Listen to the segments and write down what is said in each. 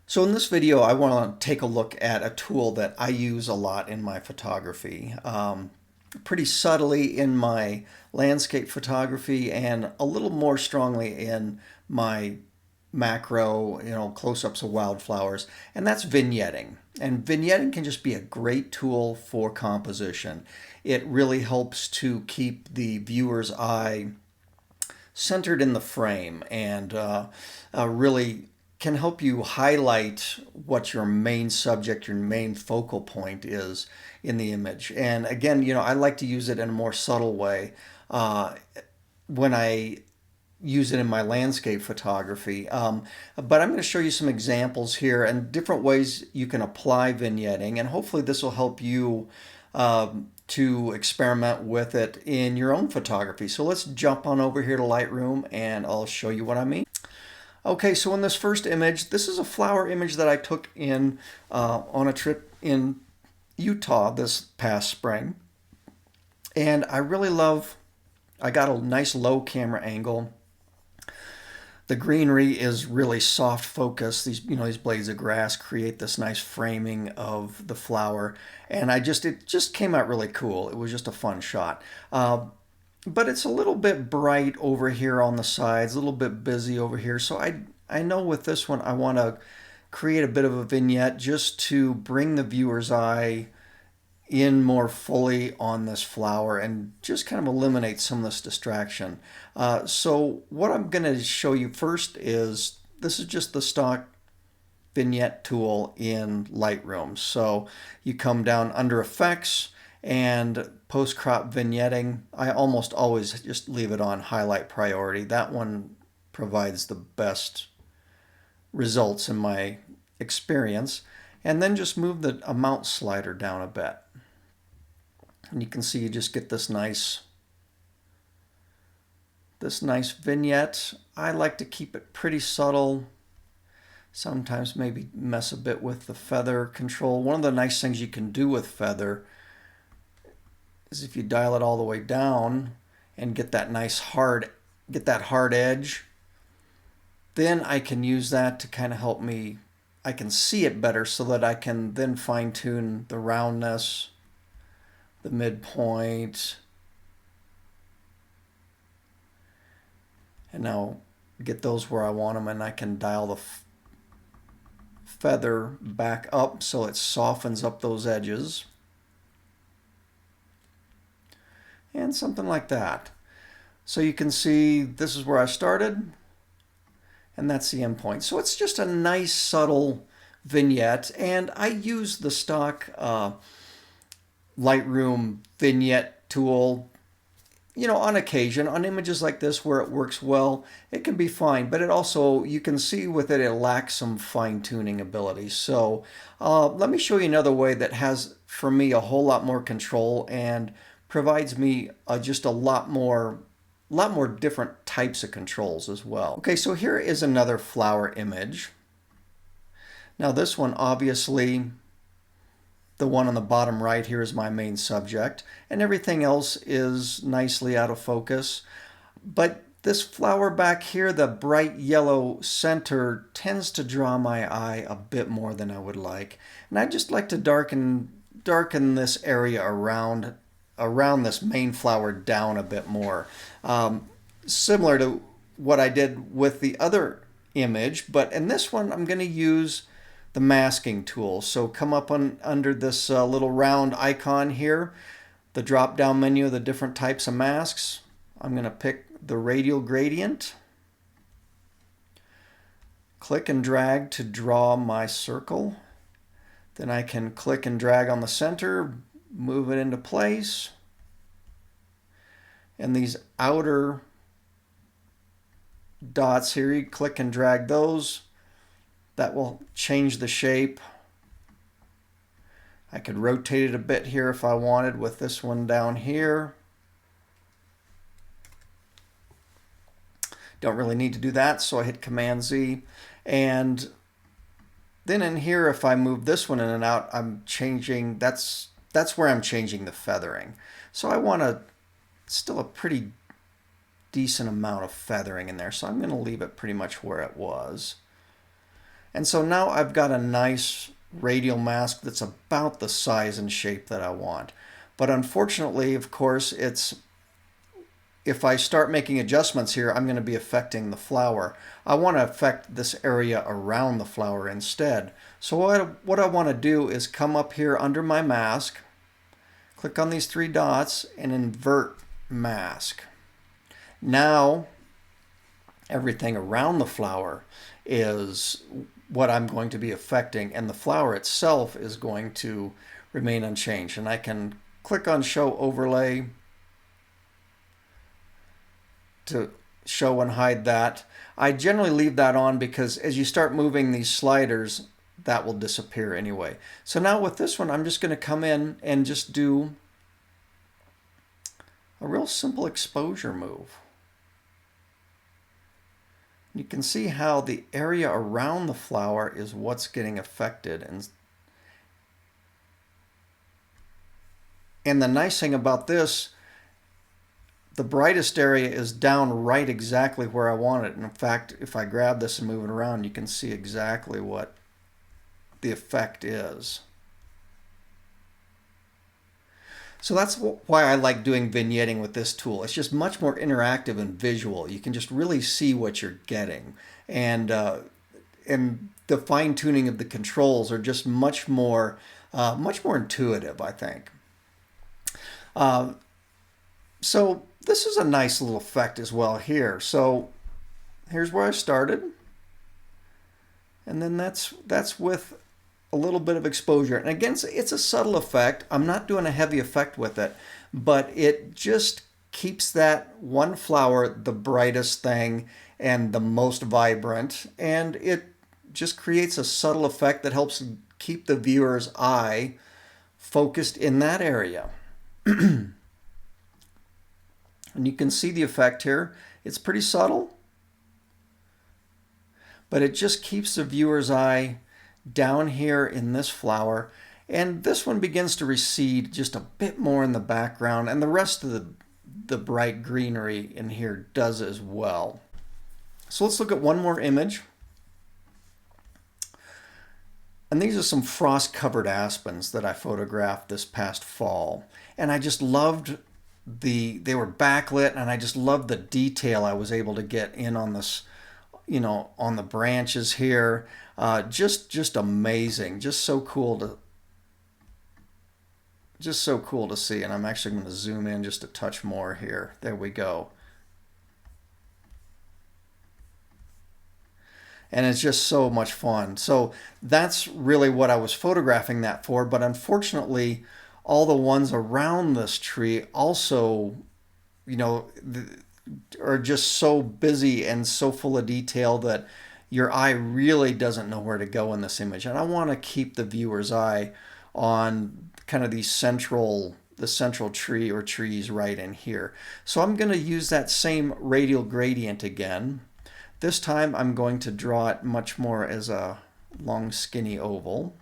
So in this video, I want to take a look at a tool that I use a lot in my photography, pretty subtly in my landscape photography and a little more strongly in my macro, close-ups of wildflowers, and that's vignetting. And vignetting can just be a great tool for composition. It really helps to keep the viewer's eye centered in the frame and really can help you highlight what your main subject, your main focal point is in the image. And again, I like to use it in a more subtle way when I use it in my landscape photography. But I'm going to show you some examples here and different ways you can apply vignetting, and hopefully this will help you to experiment with it in your own photography. So let's jump on over here to Lightroom and I'll show you what I mean. Okay, so in this first image, this is a flower image that I took in on a trip in Utah this past spring. And I really love, I got a nice low camera angle. The greenery is really soft focus. These blades of grass create this nice framing of the flower, and it just came out really cool. It was just a fun shot. But it's a little bit bright over here on the sides, a little bit busy over here. So I know with this one I want to create a bit of a vignette just to bring the viewer's eye in more fully on this flower and just kind of eliminate some of this distraction. So what I'm going to show you first is this is just the stock vignette tool in Lightroom. So you come down under effects and post-crop vignetting. I almost always just leave it on highlight priority. That one provides the best results in my experience. And then just move the amount slider down a bit. And you can see you just get this nice vignette. I like to keep it pretty subtle. Sometimes maybe mess a bit with the feather control. One of the nice things you can do with feather is if you dial it all the way down and get that nice hard edge, then I can use that to kind of help me, I can see it better so that I can then fine tune the roundness, the midpoint, and now get those where I want them, and I can dial the feather back up so it softens up those edges and something like that. So you can see this is where I started and that's the end point. So it's just a nice subtle vignette, and I use the stock Lightroom vignette tool, on occasion, on images like this where it works well, it can be fine, but it also, you can see with it, it lacks some fine-tuning ability. So let me show you another way that has, for me, a whole lot more control and provides me just a lot more different types of controls as well. Okay, so here is another flower image. Now this one, obviously, the one on the bottom right here is my main subject, and everything else is nicely out of focus. But this flower back here, the bright yellow center, tends to draw my eye a bit more than I would like. And I just like to darken this area around this main flower down a bit more. Similar to what I did with the other image, but in this one I'm going to use the masking tool. So come up under this little round icon here, the drop down menu of the different types of masks. I'm going to pick the radial gradient, click and drag to draw my circle. Then I can click and drag on the center, move it into place. And these outer dots here, you click and drag those. That will change the shape. I could rotate it a bit here if I wanted with this one down here. Don't really need to do that, so I hit Command Z. And then in here, if I move this one in and out, I'm changing, that's where I'm changing the feathering. So I want still a pretty decent amount of feathering in there, so I'm going to leave it pretty much where it was. And so now I've got a nice radial mask that's about the size and shape that I want. But unfortunately, of course, if I start making adjustments here, I'm going to be affecting the flower. I want to affect this area around the flower instead. So what I want to do is come up here under my mask, click on these three dots, and invert mask. Now, everything around the flower is what I'm going to be affecting, and the flower itself is going to remain unchanged. And I can click on Show Overlay to show and hide that. I generally leave that on because as you start moving these sliders, that will disappear anyway. So now with this one, I'm just going to come in and just do a real simple exposure move. You can see how the area around the flower is what's getting affected. And the nice thing about this, the brightest area is down right exactly where I want it. And in fact, if I grab this and move it around, you can see exactly what the effect is. So that's why I like doing vignetting with this tool. It's just much more interactive and visual. You can just really see what you're getting. And the fine-tuning of the controls are just much more intuitive, I think. So this is a nice little effect as well here. So here's where I started. And then that's with a little bit of exposure. And again, it's a subtle effect. I'm not doing a heavy effect with it, but it just keeps that one flower the brightest thing and the most vibrant. And it just creates a subtle effect that helps keep the viewer's eye focused in that area. And you can see the effect here. It's pretty subtle, but it just keeps the viewer's eye down here in this flower. And this one begins to recede just a bit more in the background, and the rest of the bright greenery in here does as well. So let's look at one more image. And these are some frost-covered aspens that I photographed this past fall. And I just loved they were backlit, and I just loved the detail I was able to get in on this, on the branches here. Just amazing. Just so cool to see. And I'm actually going to zoom in just a touch more here. There we go. And it's just so much fun. So that's really what I was photographing that for. But unfortunately, all the ones around this tree also, are just so busy and so full of detail that your eye really doesn't know where to go in this image. And I want to keep the viewer's eye on kind of the central tree or trees right in here. So I'm going to use that same radial gradient again. This time I'm going to draw it much more as a long skinny oval.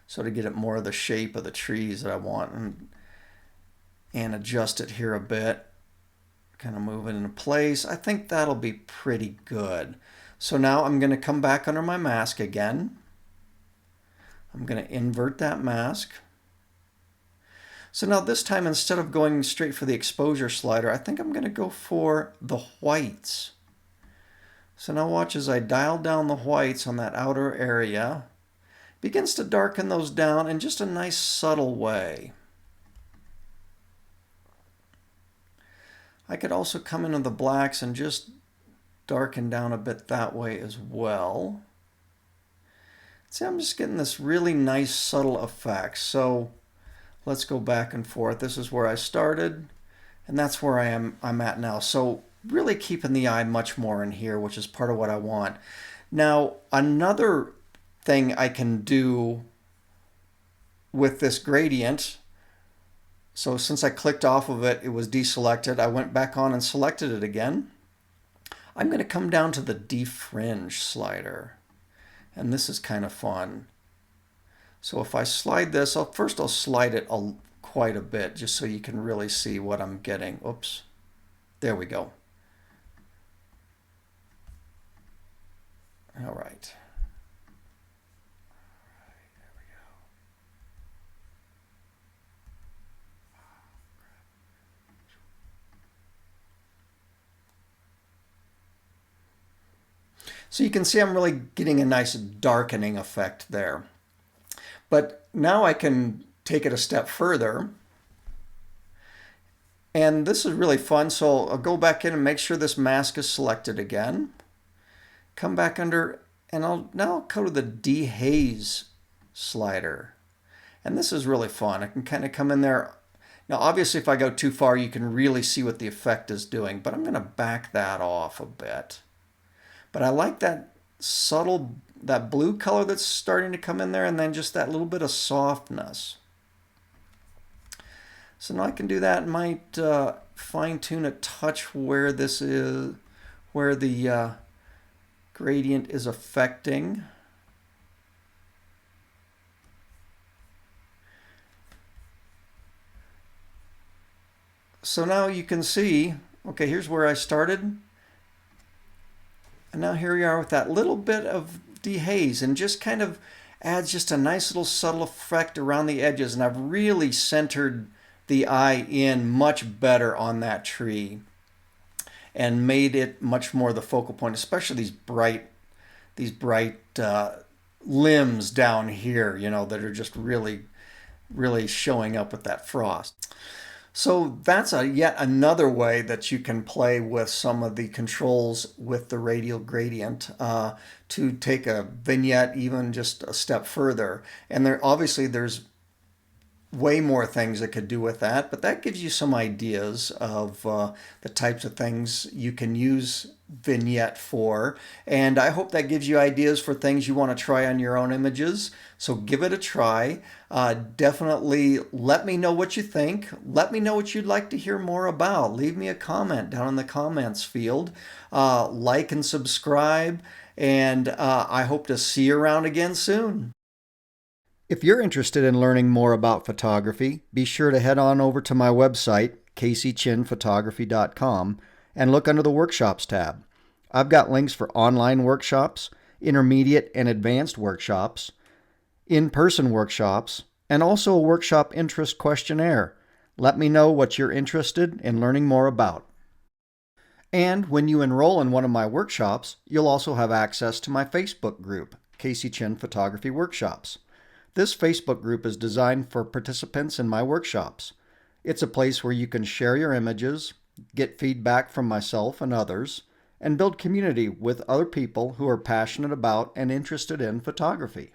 So to get it more of the shape of the trees that I want, and adjust it here a bit, kind of move it into place. I think that'll be pretty good. So now I'm going to come back under my mask again. I'm going to invert that mask. So now this time, instead of going straight for the exposure slider, I think I'm going to go for the whites. So now watch as I dial down the whites on that outer area. Begins to darken those down in just a nice subtle way. I could also come into the blacks and just darken down a bit that way as well. See, I'm just getting this really nice subtle effect. So let's go back and forth. This is where I started, and that's where I'm at now. So really keeping the eye much more in here, which is part of what I want. Now, another thing I can do with this gradient, so since I clicked off of it, it was deselected. I went back on and selected it again. I'm going to come down to the defringe slider, and this is kind of fun. So if I slide this, first I'll slide it quite a bit just so you can really see what I'm getting. Oops, there we go. All right. So you can see I'm really getting a nice darkening effect there. But now I can take it a step further. And this is really fun. So I'll go back in and make sure this mask is selected again. Come back under, and I'll now go to the dehaze slider. And this is really fun. I can kind of come in there. Now, obviously, if I go too far, you can really see what the effect is doing, but I'm going to back that off a bit. But I like that subtle, that blue color that's starting to come in there, and then just that little bit of softness. So now I can do that and might fine tune a touch where this is, where the gradient is affecting. So now you can see, okay, here's where I started. And now here we are with that little bit of dehaze, and just kind of adds just a nice little subtle effect around the edges. And I've really centered the eye in much better on that tree and made it much more the focal point, especially these bright limbs down here, you know, that are just really showing up with that frost. So that's yet another way that you can play with some of the controls with the radial gradient to take a vignette even just a step further. And obviously there's way more things it could do with that, but that gives you some ideas of the types of things you can use Vignette for. And I hope that gives you ideas for things you want to try on your own images. So give it a try. Definitely let me know what you think. Let me know what you'd like to hear more about. Leave me a comment down in the comments field. Like and subscribe, and I hope to see you around again soon. If you're interested in learning more about photography, be sure to head on over to my website, caseychinphotography.com, and look under the Workshops tab. I've got links for online workshops, intermediate and advanced workshops, in-person workshops, and also a workshop interest questionnaire. Let me know what you're interested in learning more about. And when you enroll in one of my workshops, you'll also have access to my Facebook group, Casey Chin Photography Workshops. This Facebook group is designed for participants in my workshops. It's a place where you can share your images, get feedback from myself and others, and build community with other people who are passionate about and interested in photography.